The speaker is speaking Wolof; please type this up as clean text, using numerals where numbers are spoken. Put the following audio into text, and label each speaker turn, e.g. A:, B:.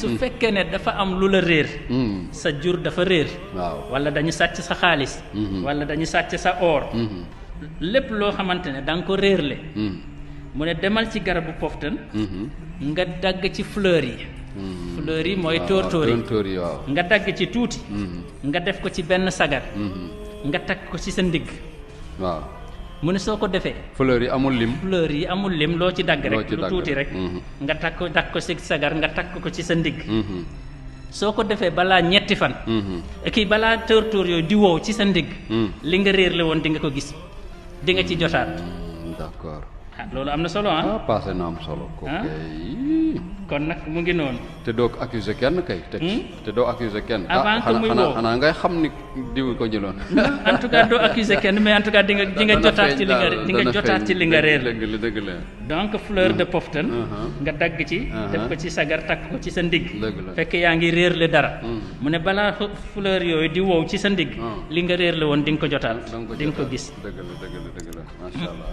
A: su fekkee ne dafa am lu la réer sa jur dafa réer
B: waaw
A: wala dañu sàcc sa xaalis wala dañu sàcc sa or lépp loo xamante ne da nga ko réerle mu ne demal ci garabu poftan nga dagg ci fleur yi fleur yi mooy tóortóor
B: yi waaw
A: nga dagg ci tuuti nga def ko ci benn sagar nga takk ko ci sa ndigg
B: waaw
A: mu ne soo ko defee
B: fleur yi amul lim
A: loo ci dagg rek lu tuuti rek nga takk ko ci sagar nga takk ko ci sa ndigg soo ko defee balaa ñetti fan kii balaa tóortóor yooyu di wow ci sa ndigg li nga réer la woon di nga ko gis di nga ci jotaat
B: d'accord
A: loolu am na solo
B: passé na am solo ko
A: kon nag mu ngi noonu
B: te doo accuser kenn kay te doo accuser kenn
A: avant que muy wow
B: xanaa ngay xam ni diw ko jëloon
A: en tout cas doo accuser kenn mais en tout cas di nga jotaat ci li nga réer
B: dëgg la
A: donc fleur de poftan nga dagg ci def ko ci sagar takk ko ci sa ndigg fekk yaa ngi réer le dara mu ne balaa fleur yooyu di wow ci sa ndigg li nga réer le woon di nga ko jotaat di nga ko gis
B: dëgg la macha allah